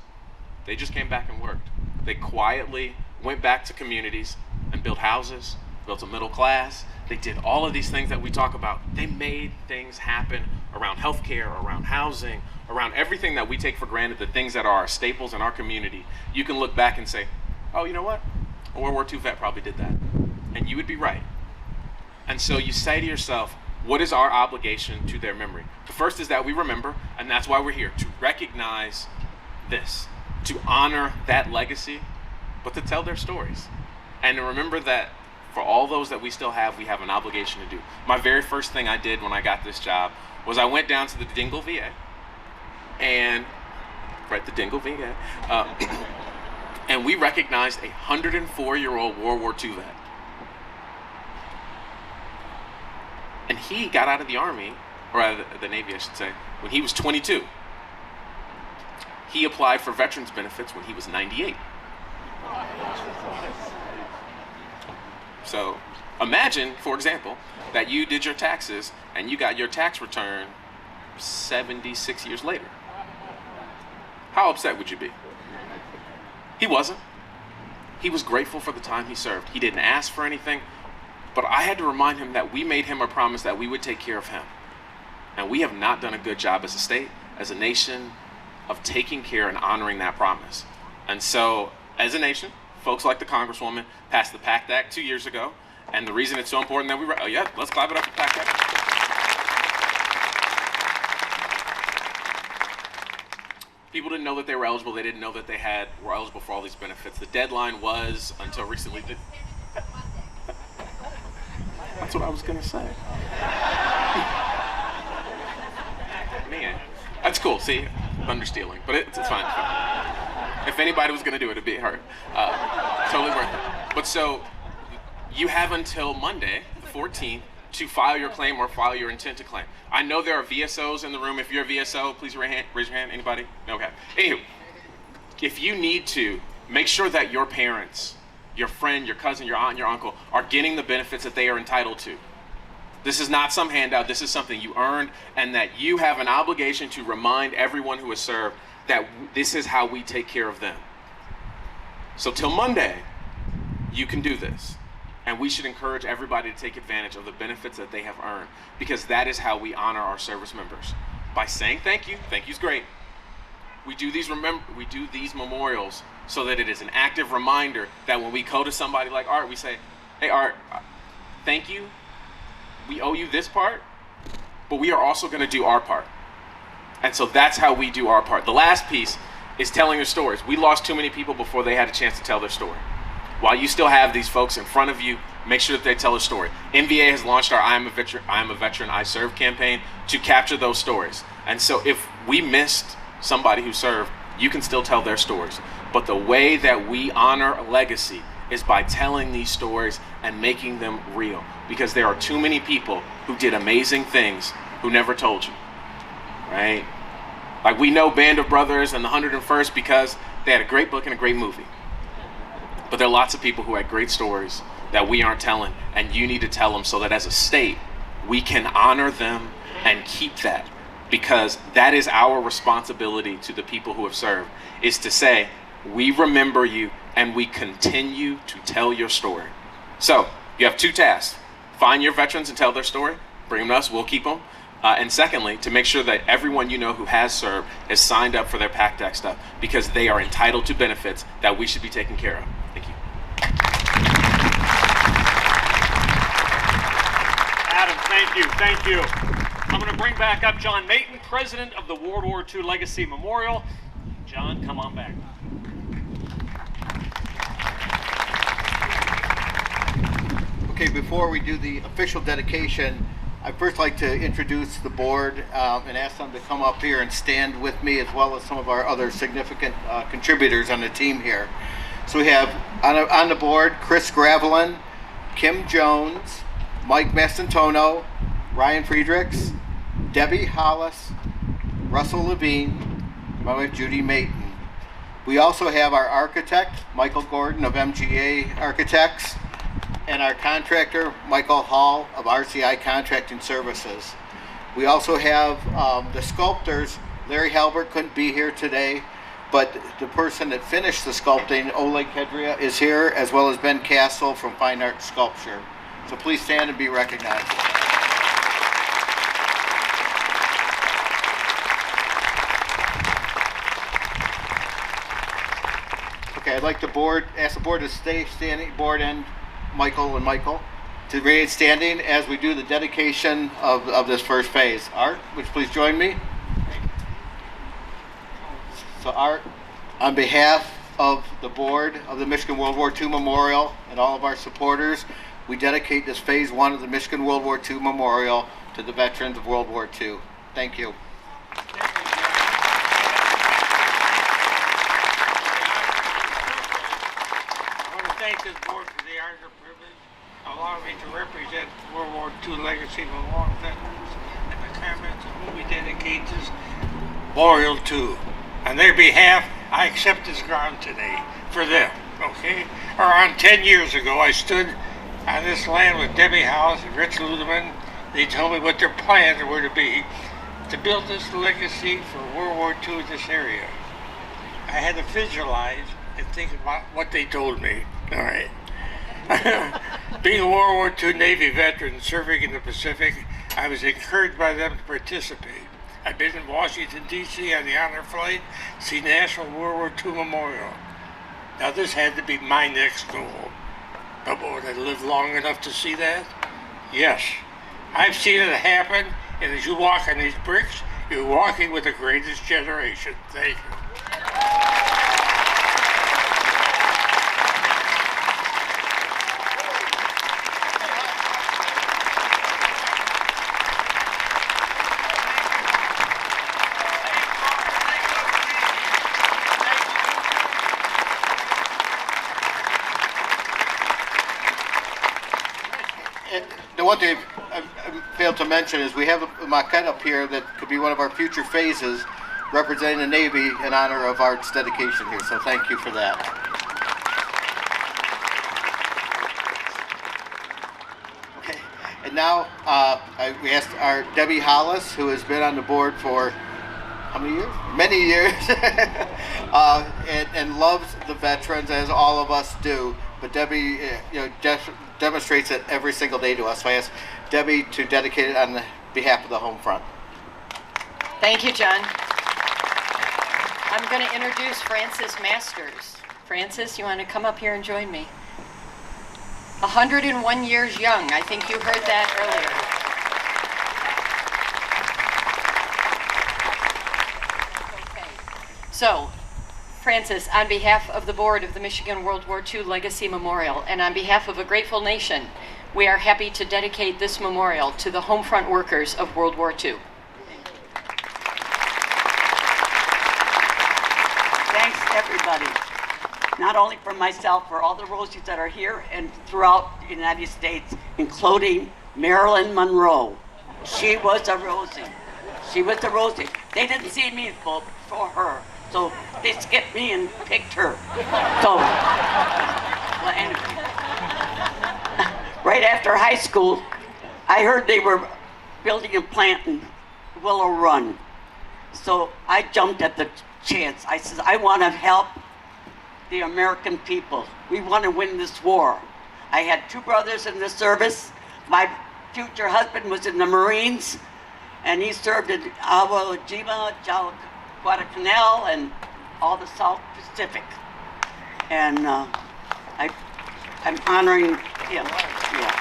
They just came back and worked. They quietly went back to communities and built houses, built a middle class. They did all of these things that we talk about. They made things happen around healthcare, around housing, around everything that we take for granted, the things that are our staples in our community. You can look back and say, oh, you know what? A World War II vet probably did that. And you would be right. And so you say to yourself, what is our obligation to their memory? The first is that we remember, and that's why we're here, to recognize this, to honor that legacy, but to tell their stories. And to remember that for all those that we still have, we have an obligation to do. My very first thing I did when I got this job was I went down to the Dingle VA, and, right, the Dingle VA, and we recognized a 104-year-old World War II vet. And he got out of the Army, or out of the Navy, I should say, when he was 22. He applied for veterans benefits when he was 98. So imagine, for example, that you did your taxes and you got your tax return 76 years later. How upset would you be? He wasn't. He was grateful for the time he served. He didn't ask for anything, but I had to remind him that we made him a promise that we would take care of him. And we have not done a good job as a state, as a nation, of taking care and honoring that promise. And so, as a nation, folks like the Congresswoman passed the PACT Act 2 years ago, and the reason it's so important that let's clap it up for PACT Act. People didn't know that they were eligible. They didn't know that they were eligible for all these benefits. The deadline was, until recently, that's what I was gonna say. Man, that's cool. See, thunder stealing, but it's fine. It's fine. If anybody was gonna do it, it'd be her. Totally worth it. But so, you have until Monday, the 14th, to file your claim or file your intent to claim. I know there are VSOs in the room. If you're a VSO, please raise your hand. Anybody? Okay. Anywho, if you need to, make sure that your parents, your friend, your cousin, your aunt, your uncle are getting the benefits that they are entitled to. This is not some handout. This is something you earned, and that you have an obligation to remind everyone who has served that this is how we take care of them. So till Monday, you can do this. And we should encourage everybody to take advantage of the benefits that they have earned, because that is how we honor our service members. By saying thank you. Thank you's great. We do these memorials so that it is an active reminder that when we go to somebody like Art, we say, hey Art, thank you. We owe you this part, but we are also going to do our part. And so that's how we do our part. The last piece is telling your stories. We lost too many people before they had a chance to tell their story. While you still have these folks in front of you, make sure that they tell a story. NVA has launched our I Am a Veteran, I Serve campaign to capture those stories. And so if we missed somebody who served, you can still tell their stories. But the way that we honor a legacy is by telling these stories and making them real. Because there are too many people who did amazing things who never told you, right? Like we know Band of Brothers and the 101st because they had a great book and a great movie. But there are lots of people who had great stories that we aren't telling, and you need to tell them so that as a state, we can honor them and keep that, because that is our responsibility to the people who have served, is to say, we remember you and we continue to tell your story. So you have two tasks: find your veterans and tell their story, bring them to us, we'll keep them. And secondly, to make sure that everyone you know who has served is signed up for their PACT Act stuff, because they are entitled to benefits that we should be taking care of. Thank you. Adam, thank you. I'm going to bring back up John Mayton, president of the World War II Legacy Memorial. John, come on back. Okay, before we do the official dedication, I'd first like to introduce the board and ask them to come up here and stand with me, as well as some of our other significant contributors on the team here. So we have on the board Chris Gravelin, Kim Jones, Mike Mastantono, Ryan Friedrichs, Debbie Hollis, Russell Levine, my wife Judy Mayton. We also have our architect, Michael Gordon of MGA Architects, and our contractor, Michael Hall of RCI Contracting Services. We also have the sculptors. Larry Halbert couldn't be here today, but the person that finished the sculpting, Oleg Kedria, is here, as well as Ben Castle from Fine Art Sculpture. So please stand and be recognized. Okay, I'd like ask the board to stay standing, board and Michael, to remain standing as we do the dedication of this first phase. Art, would you please join me? So Art, on behalf of the board of the Michigan World War II Memorial and all of our supporters, we dedicate this phase 1 of the Michigan World War II Memorial to the veterans of World War II. Thank you. Thank this board for the honor and privilege of allowing me to represent World War II Legacy Memorial veterans and the comments of whom we dedicate this memorial to. On their behalf, I accept this ground today for them, okay? Around 10 years ago, I stood on this land with Debbie House and Rich Ludeman. They told me what their plans were to be to build this legacy for World War II in this area. I had to visualize and think about what they told me. All right. Being a World War II Navy veteran serving in the Pacific, I was encouraged by them to participate. I've been in Washington, D.C. on the honor flight, see National World War II Memorial. Now this had to be my next goal. But would I live long enough to see that? Yes. I've seen it happen, and as you walk on these bricks, you're walking with the greatest generation. Thank you. The one thing I failed to mention is we have a maquette up here that could be one of our future phases representing the Navy in honor of Art's dedication here. So thank you for that. Okay, and now we asked our Debbie Hollis, who has been on the board for how many years? Many years, and loves the veterans as all of us do. But Debbie, demonstrates it every single day to us. So I asked Debbie to dedicate it on behalf of the home front. Thank you, John. I'm going to introduce Frances Masters. Frances, you want to come up here and join me? 101 years young. I think you heard that earlier. Okay. So, Frances, on behalf of the board of the Michigan World War II Legacy Memorial and on behalf of a grateful nation, we are happy to dedicate this memorial to the home front workers of World War II. Thanks, everybody. Not only for myself, for all the Rosies that are here and throughout the United States, including Marilyn Monroe. She was a Rosie. She was a Rosie. They didn't see me vote for her. So they skipped me and picked her. So, well, anyway. Right after high school, I heard they were building a plant in Willow Run. So I jumped at the chance. I said, I want to help the American people. We want to win this war. I had two brothers in the service. My future husband was in the Marines, and he served in Iwo Jima, Guadalcanal, and all the South Pacific. And I'm honoring him. Yeah.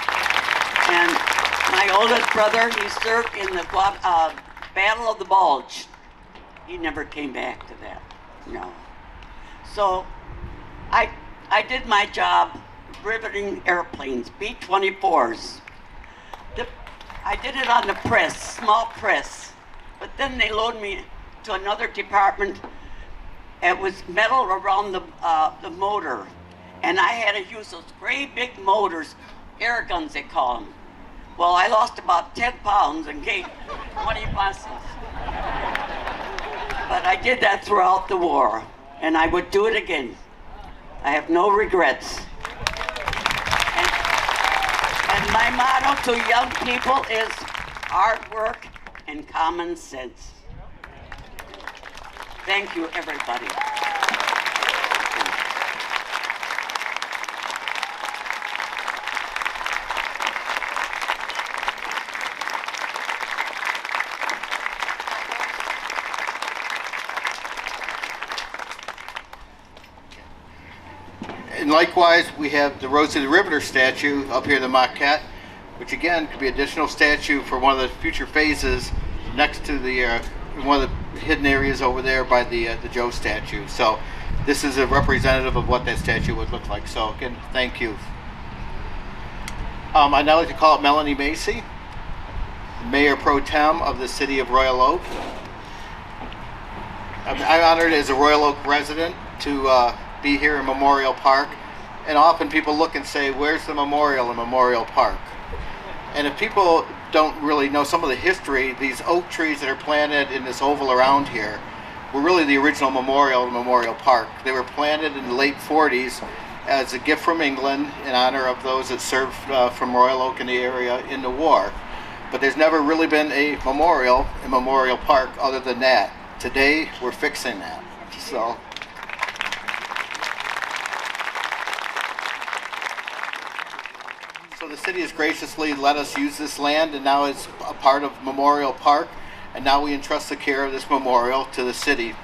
And my oldest brother, he served in the Battle of the Bulge. He never came back to that. No. So I did my job riveting airplanes, B-24s. I did it on the press, small press. But then they loaded me to another department. It was metal around the motor, and I had to use those great big motors, air guns they call them. Well, I lost about 10 pounds and gained 20 muscles. But I did that throughout the war, and I would do it again. I have no regrets. And my motto to young people is hard work and common sense. Thank you, everybody. And likewise, we have the Rosie the Riveter statue up here in the maquette, which again could be additional statue for one of the future phases next to the one of the hidden areas over there by the Joe statue. So this is a representative of what that statue would look like. So again, thank you. I'd now like to call up Melanie Macy, Mayor Pro Tem of the City of Royal Oak. I'm honored as a Royal Oak resident to be here in Memorial Park, and often people look and say, where's the memorial in Memorial Park? And if people don't really know some of the history, these oak trees that are planted in this oval around here were really the original memorial in Memorial Park. They were planted in the late 40s as a gift from England in honor of those that served from Royal Oak in the area in the war. But there's never really been a memorial in Memorial Park other than that. Today, we're fixing that. So the city has graciously let us use this land, and now it's a part of Memorial Park, and now we entrust the care of this memorial to the city.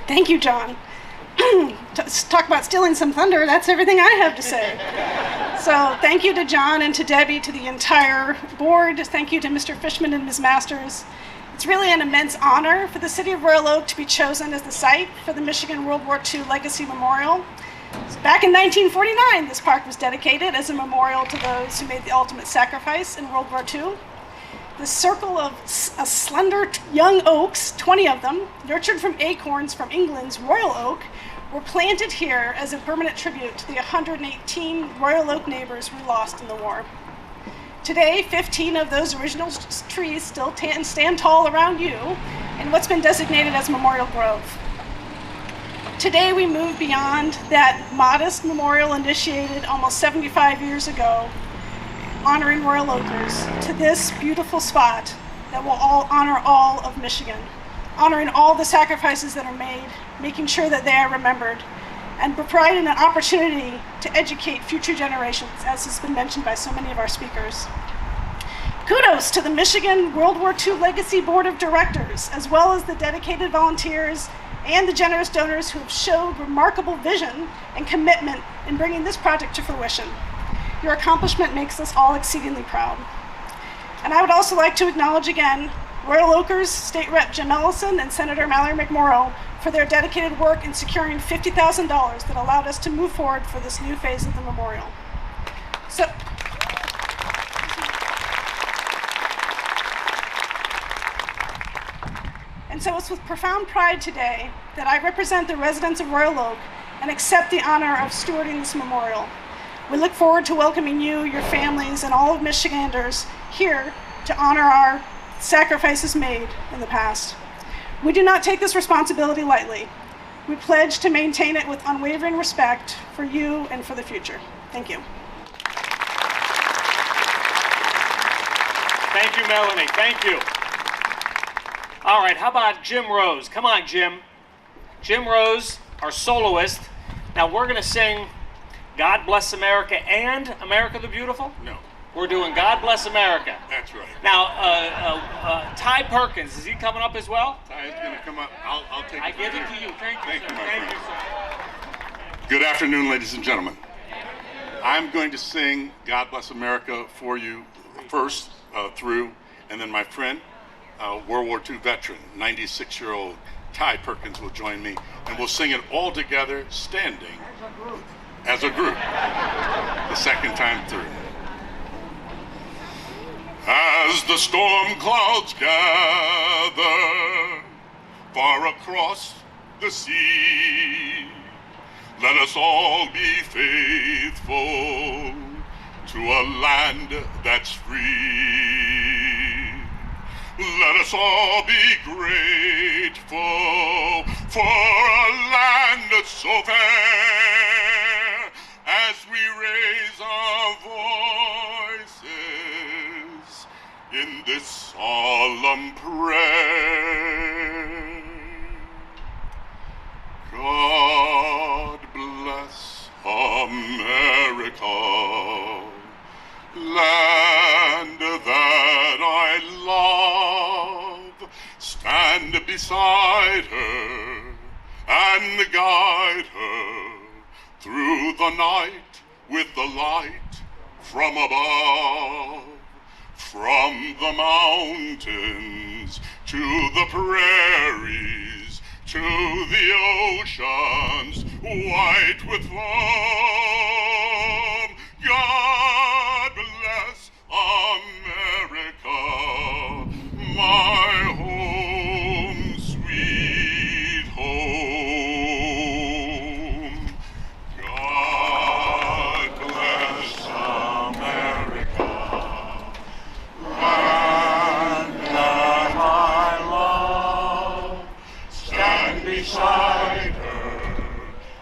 Thank you, John. Talk about stealing some thunder, that's everything I have to say. So thank you to John and to Debbie, to the entire board. Thank you to Mr. Fishman and Ms. Masters. It's really an immense honor for the city of Royal Oak to be chosen as the site for the Michigan World War II Legacy Memorial. Back in 1949, this park was dedicated as a memorial to those who made the ultimate sacrifice in World War II. The circle of slender young oaks, 20 of them, nurtured from acorns from England's Royal Oak, were planted here as a permanent tribute to the 118 Royal Oak neighbors we lost in the war. Today, 15 of those original trees still stand tall around you in what's been designated as Memorial Grove. Today, we move beyond that modest memorial initiated almost 75 years ago, honoring Royal Oakers, to this beautiful spot that will honor all of Michigan, honoring all the sacrifices that are made, making sure that they are remembered, and providing an opportunity to educate future generations, as has been mentioned by so many of our speakers. Kudos to the Michigan World War II Legacy Board of Directors, as well as the dedicated volunteers and the generous donors who have showed remarkable vision and commitment in bringing this project to fruition. Your accomplishment makes us all exceedingly proud. And I would also like to acknowledge again Royal Oakers State Rep Jim Ellison and Senator Mallory McMorrow for their dedicated work in securing $50,000 that allowed us to move forward for this new phase of the memorial. So it's with profound pride today that I represent the residents of Royal Oak and accept the honor of stewarding this memorial. We look forward to welcoming you, your families, and all of Michiganders here to honor our sacrifices made in the past. We do not take this responsibility lightly. We pledge to maintain it with unwavering respect for you and for the future. Thank you. Thank you, Melanie. Thank you. All right, how about Jim Rose? Come on, Jim. Jim Rose, our soloist. Now we're going to sing God Bless America and America the Beautiful? No. We're doing God Bless America. That's right. Now, Ty Perkins, is he coming up as well? Ty is going to come up. I'll take it. I give it to you. Thank you, sir. Thank you, sir. Good afternoon, ladies and gentlemen. I'm going to sing God Bless America for you first through, and then my friend, World War II veteran, 96-year-old Ty Perkins will join me, and we'll sing it all together, standing as a group, the second time through. As the storm clouds gather far across the sea, let us all be faithful to a land that's free. Let us all be grateful for a land that's so fair as we raise our voices in this solemn prayer. God bless America, land that I love. Stand beside her and guide her through the night with the light from above. From the mountains to the prairies, to the oceans white with foam. God bless America, my home, sweet home. God bless America, land that I love. Stand beside her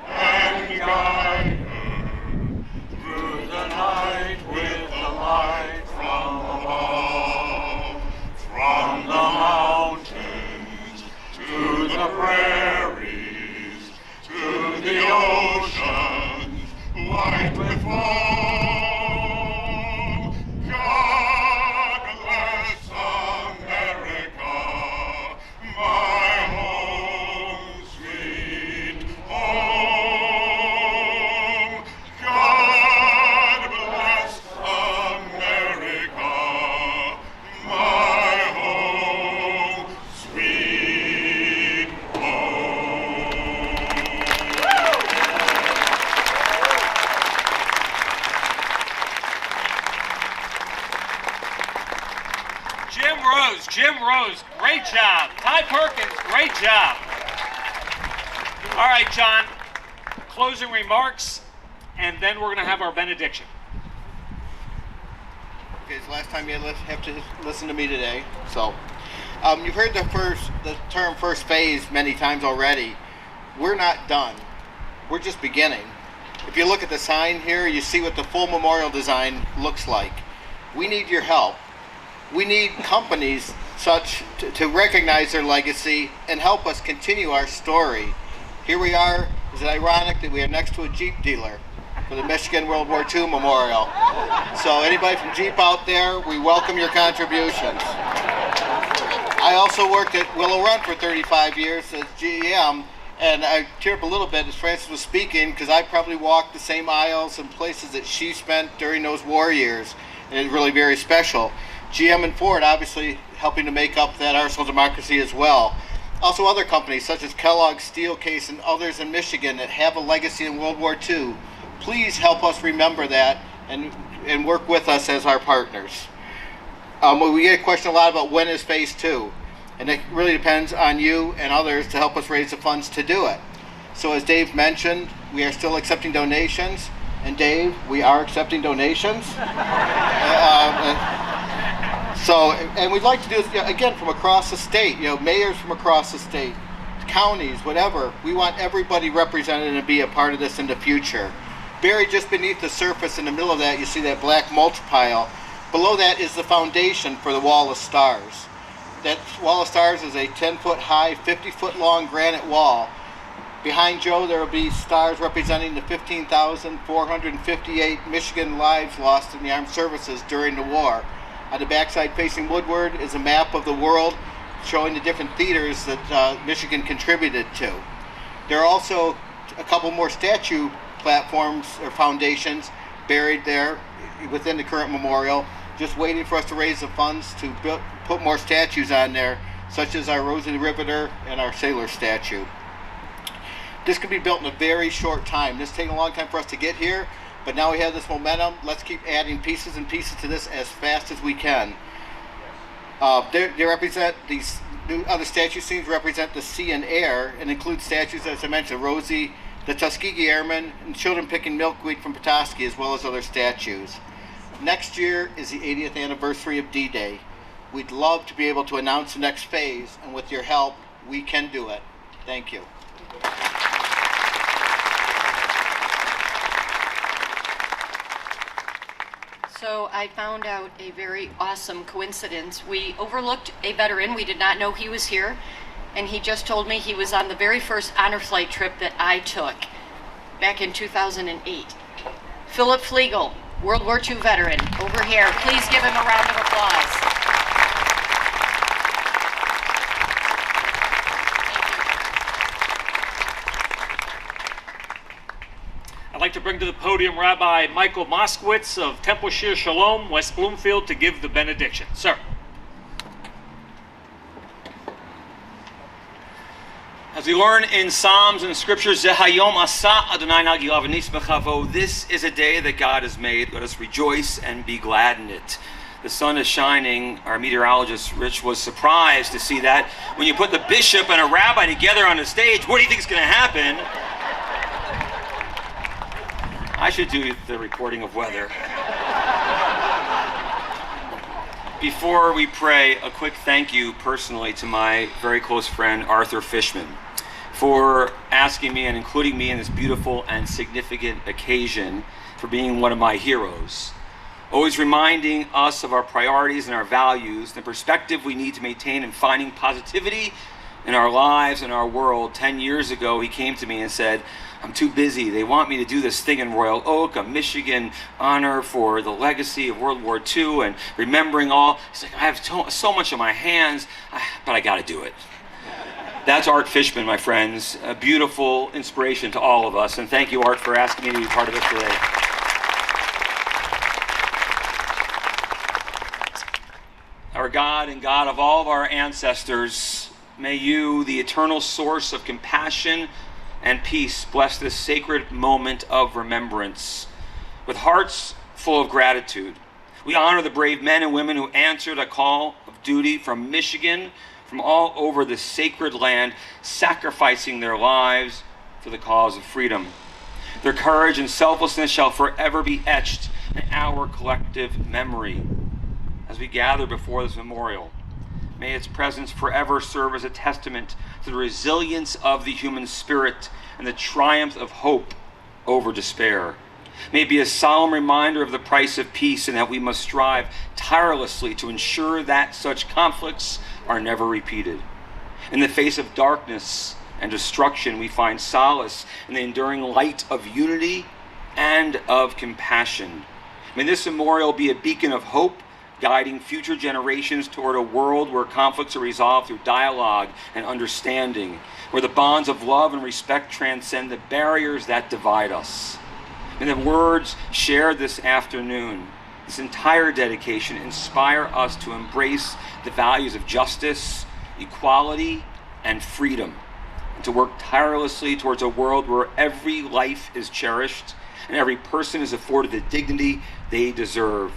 and guide her Jim Rose, great job. Ty Perkins, great job. All right, John, closing remarks, and then we're going to have our benediction. Okay, it's the last time you have to listen to me today. So, you've heard the term first phase many times already. We're not done. We're just beginning. If you look at the sign here, you see what the full memorial design looks like. We need your help. We need companies such to recognize their legacy and help us continue our story. Here we are. Is it ironic that we are next to a Jeep dealer for the Michigan World War II Memorial? So anybody from Jeep out there, we welcome your contributions. I also worked at Willow Run for 35 years as GM, and I teared up a little bit as Frances was speaking because I probably walked the same aisles and places that she spent during those war years, and it's really very special. GM and Ford obviously helping to make up that arsenal democracy as well. Also other companies such as Kellogg, Steelcase, and others in Michigan that have a legacy in World War II. Please help us remember that and work with us as our partners. We get a question a lot about when is phase 2, and it really depends on you and others to help us raise the funds to do it. So as Dave mentioned, we are still accepting donations, and Dave, we are accepting donations. And we'd like to do this again from across the state, mayors from across the state, counties, whatever. We want everybody represented and be a part of this in the future. Buried just beneath the surface in the middle of that, you see that black mulch pile. Below that is the foundation for the Wall of Stars. That Wall of Stars is a 10-foot high, 50-foot long granite wall. Behind Joe, there will be stars representing the 15,458 Michigan lives lost in the armed services during the war. On the backside facing woodward is a map of the world showing the different theaters that Michigan contributed to. There are also a couple more statue platforms or foundations buried there within the current memorial, just waiting for us to raise the funds to put more statues on there, such as our Rosie the Riveter and our Sailor statue. This could be built in a very short time. This is taking a long time for us to get here, but now we have this momentum. Let's keep adding pieces and pieces to this as fast as we can. They represent these new other statue scenes represent the sea and air and include statues, as I mentioned, Rosie, the Tuskegee Airmen, and children picking milkweed from Petoskey, as well as other statues. Next year is the 80th anniversary of D-Day. We'd love to be able to announce the next phase, and with your help, we can do it. Thank you. So I found out a very awesome coincidence. We overlooked a veteran. We did not know he was here. And he just told me he was on the very first honor flight trip that I took back in 2008. Philip Flegel, World War II veteran, over here. Please give him a round of applause. I'd like to bring to the podium Rabbi Michael Moskowitz of Temple Shir Shalom, West Bloomfield, to give the benediction. Sir. As we learn in Psalms and Scriptures, Zehayom Asa Adonai Nagilav Nisbechavo, this is a day that God has made. Let us rejoice and be glad in it. The sun is shining. Our meteorologist, Rich, was surprised to see that. When you put the bishop and a rabbi together on the stage, what do you think is going to happen? I should do the reporting of weather. Before we pray, a quick thank you personally to my very close friend, Arthur Fishman, for asking me and including me in this beautiful and significant occasion, for being one of my heroes. Always reminding us of our priorities and our values, the perspective we need to maintain in finding positivity in our lives and our world. 10 years ago, he came to me and said, I'm too busy. They want me to do this thing in Royal Oak, a Michigan honor for the legacy of World War II and remembering all. He's like, I have so much on my hands, but I got to do it. That's Art Fishman, my friends. A beautiful inspiration to all of us. And thank you, Art, for asking me to be part of it today. Our God and God of all of our ancestors, may you, the eternal source of compassion and peace, bless this sacred moment of remembrance. With hearts full of gratitude, We honor the brave men and women who answered a call of duty from Michigan, from all over the sacred land, sacrificing their lives for the cause of freedom. Their courage and selflessness shall forever be etched in our collective memory. As we gather before this memorial, may its presence forever serve as a testament to the resilience of the human spirit and the triumph of hope over despair. May it be a solemn reminder of the price of peace and that we must strive tirelessly to ensure that such conflicts are never repeated. In the face of darkness and destruction, we find solace in the enduring light of unity and of compassion. May this memorial be a beacon of hope, guiding future generations toward a world where conflicts are resolved through dialogue and understanding, where the bonds of love and respect transcend the barriers that divide us. May the words shared this afternoon, this entire dedication, inspire us to embrace the values of justice, equality, and freedom, and to work tirelessly towards a world where every life is cherished and every person is afforded the dignity they deserve.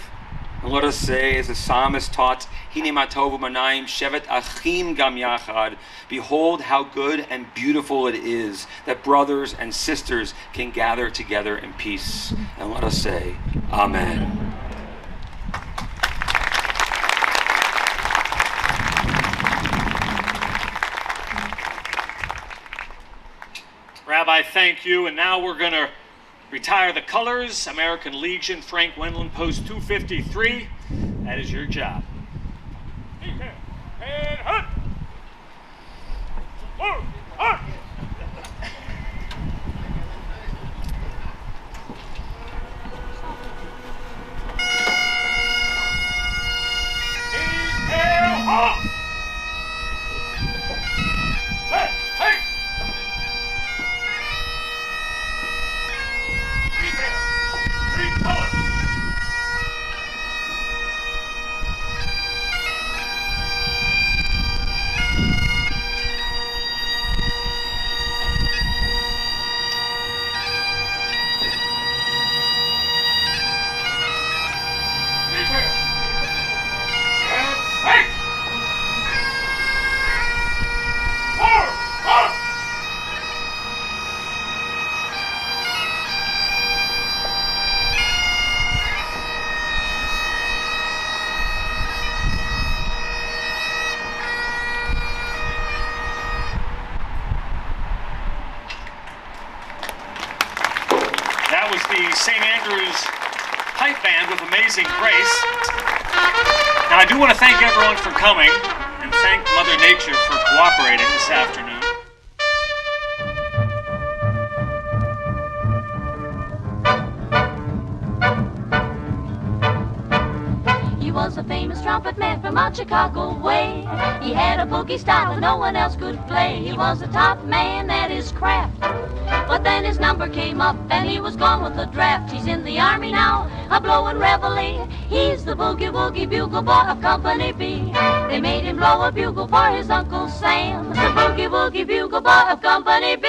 And let us say, as the psalmist taught, Hine ma tov u'manayim shevet achim gam yachad. Behold how good and beautiful it is that brothers and sisters can gather together in peace. And let us say, Amen. Rabbi, thank you. And now we're going to retire the colors. American Legion, Frank Wendland, post 253. That is your job. And hunt! Whoa! Hunt! St. Andrew's Pipe Band with Amazing Grace. Now, I do want to thank everyone for coming and thank Mother Nature for cooperating this afternoon. He was a famous trumpet man from out Chicago way. He had a boogie style that no one else could play. He was the top man at his craft. But then his number came up and he was gone with the draft. He's in the army now, a blowing reveille. He's the boogie-woogie bugle boy of Company B. They made him blow a bugle for his Uncle Sam, the boogie-woogie bugle boy of Company B.